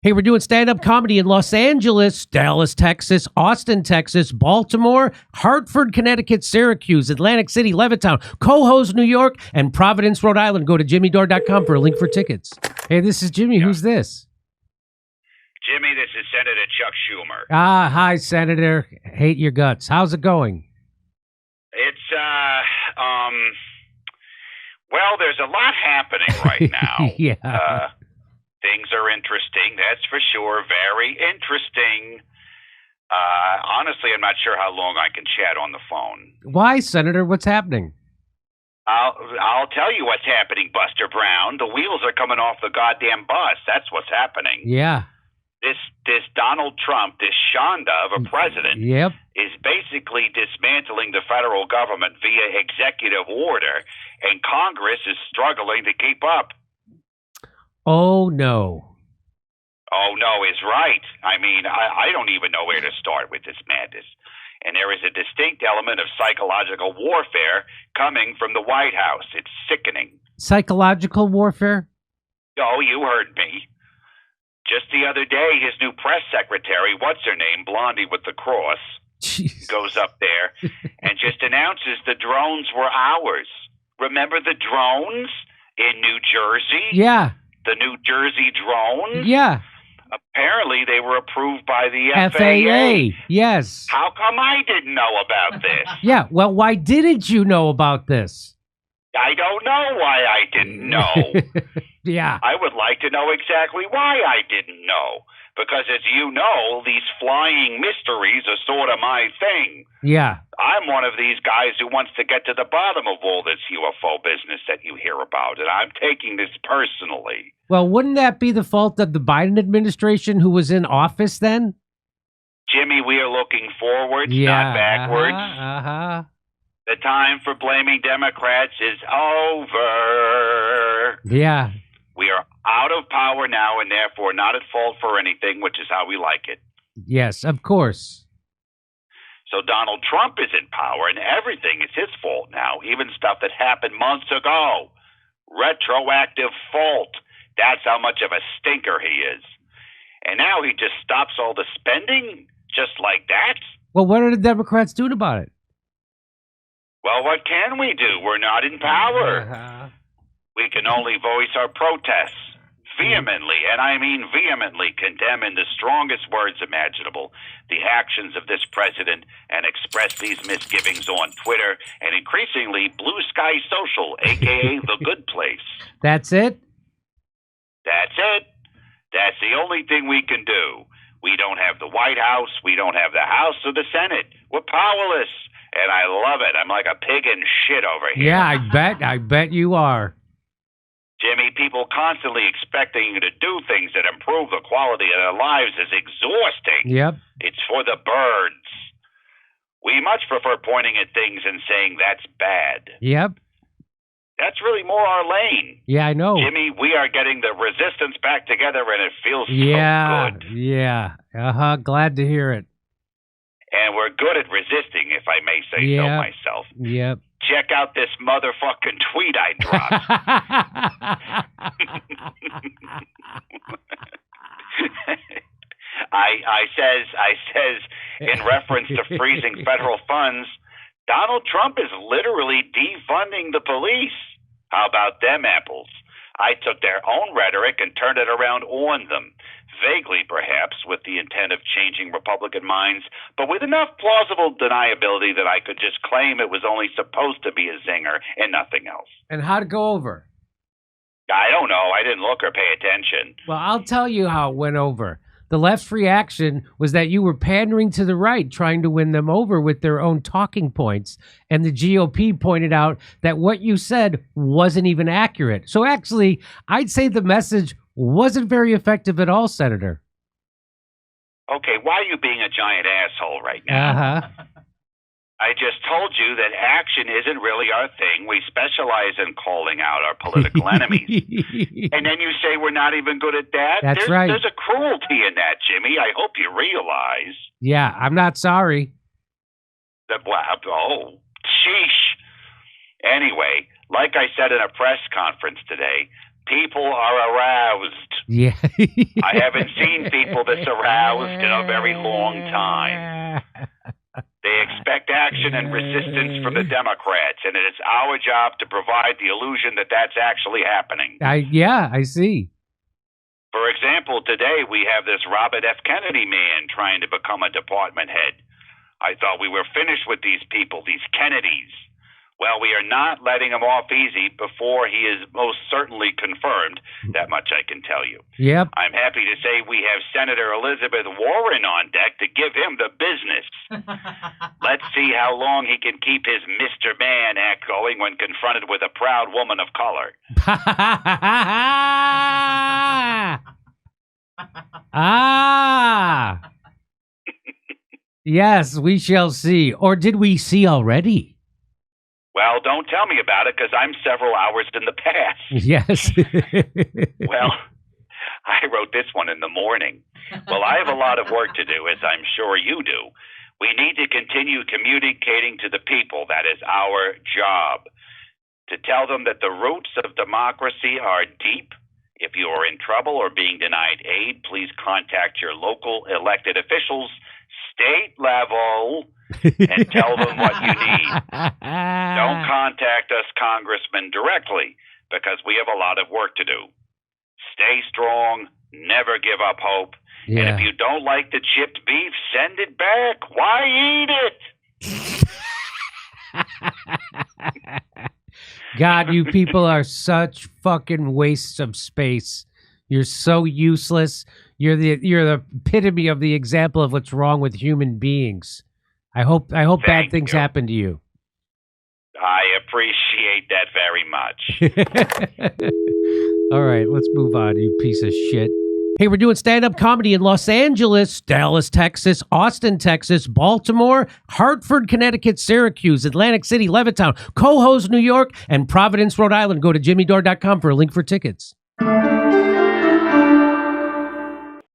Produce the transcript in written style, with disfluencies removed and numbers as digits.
Hey, we're doing stand-up comedy in Los Angeles, Dallas, Texas, Austin, Texas, Baltimore, Hartford, Connecticut, Syracuse, Atlantic City, Levittown, Cohoes, New York, and Providence, Rhode Island. Go to jimmydore.com for a link for tickets. Hey, this is Jimmy. Who's this? Jimmy, this is Senator Chuck Schumer. Ah, hi, Senator. Hate your guts. How's it going? It's, well, there's a lot happening right now. Yeah. Things are interesting, that's for sure. Very interesting. Honestly, I'm not sure how long I can chat on the phone. Why, Senator? What's happening? I'll tell you what's happening, Buster Brown. The wheels are coming off the goddamn bus. That's what's happening. Yeah. This Donald Trump, this Shonda of a president, Yep. is basically dismantling the federal government via executive order, and Congress is struggling to keep up. Oh, no. Oh, no is right. I mean, I don't even know where to start with this madness. And there is a distinct element of psychological warfare coming from the White House. It's sickening. Psychological warfare? Oh, you heard me. Just the other day, his new press secretary, what's her name, Blondie with the cross, Jeez. goes up there and just announces the drones were ours. Remember the drones in New Jersey? Yeah. The New Jersey drones? Yeah. Apparently, they were approved by the FAA. Yes. How come I didn't know about this? Yeah. Well, why didn't you know about this? I don't know why I didn't know. Yeah. I would like to know exactly why I didn't know. Because as you know, these flying mysteries are sort of my thing. Yeah. I'm one of these guys who wants to get to the bottom of all this UFO business that you hear about, and I'm taking this personally. Well, wouldn't that be the fault of the Biden administration who was in office then? Jimmy, we are looking forwards, Yeah. not backwards. Uh-huh. The time for blaming Democrats is over. Yeah. We are out of power now and therefore not at fault for anything, which is how we like it. Yes, of course. So Donald Trump is in power and everything is his fault now, even stuff that happened months ago. Retroactive fault. That's how much of a stinker he is. And now he just stops all the spending just like that? Well, what are the Democrats doing about it? Well, what can we do? We're not in power. Uh-huh. We can only voice our protests vehemently, and I mean vehemently, condemn in the strongest words imaginable the actions of this president and express these misgivings on Twitter and increasingly Blue Sky Social, a.k.a. The Good Place. That's it? That's it. That's the only thing we can do. We don't have the White House. We don't have the House or the Senate. We're powerless, and I love it. I'm like a pig in shit over here. Yeah, I bet you are. Jimmy, people constantly expecting you to do things that improve the quality of their lives is exhausting. Yep. It's for the birds. We much prefer pointing at things and saying that's bad. Yep. That's really more our lane. Yeah, I know. Jimmy, we are getting the resistance back together and it feels so good. Yeah. Uh-huh. Glad to hear it. And we're good at resisting, if I may say so myself. Yep. Check out this motherfucking tweet I dropped. I says in reference to freezing federal funds, Donald Trump is literally defunding the police. How about them apples? I took their own rhetoric and turned it around on them. Vaguely, perhaps, with the intent of changing Republican minds, but with enough plausible deniability that I could just claim it was only supposed to be a zinger and nothing else. And how'd it go over? I don't know. I didn't look or pay attention. Well, I'll tell you how it went over. The left's reaction was that you were pandering to the right, trying to win them over with their own talking points. And the GOP pointed out that what you said wasn't even accurate. So actually, I'd say the message wasn't very effective at all, Senator. Okay, why are you being a giant asshole right now? Uh-huh. I just told you that action isn't really our thing. We specialize in calling out our political enemies. And then you say we're not even good at that? That's right. There's a cruelty in that, Jimmy. I hope you realize. Yeah, I'm not sorry. Oh, sheesh. Anyway, like I said in a press conference today, People are aroused. Yeah. I haven't seen people this aroused in a very long time. They expect action and resistance from the Democrats, and it is our job to provide the illusion that that's actually happening. I see. For example, today we have this Robert F. Kennedy man trying to become a department head. I thought we were finished with these people, these Kennedys. Well, we are not letting him off easy before he is most certainly confirmed. That much I can tell you. Yep. I'm happy to say we have Senator Elizabeth Warren on deck to give him the business. Let's see how long he can keep his Mr. Man act going when confronted with a proud woman of color. Yes, we shall see. Or did we see already? Well, don't tell me about it, because I'm several hours in the past. Yes. Well, I wrote this one in the morning. Well, I have a lot of work to do, as I'm sure you do. We need to continue communicating to the people. That is our job. To tell them that the roots of democracy are deep. If you are in trouble or being denied aid, please contact your local elected officials, state level, and tell them what you need. Don't contact us, Congressman, directly, because we have a lot of work to do. Stay strong. Never give up hope. Yeah. And if you don't like the chipped beef, send it back. Why eat it? God, you people are such fucking wastes of space. You're so useless. You're the epitome of the example of what's wrong with human beings. I hope bad things happen to you. I appreciate that very much. All right, let's move on, you piece of shit. Hey, we're doing stand-up comedy in Los Angeles, Dallas, Texas, Austin, Texas, Baltimore, Hartford, Connecticut, Syracuse, Atlantic City, Levittown, Cohoes, New York, and Providence, Rhode Island. Go to jimmydore.com for a link for tickets.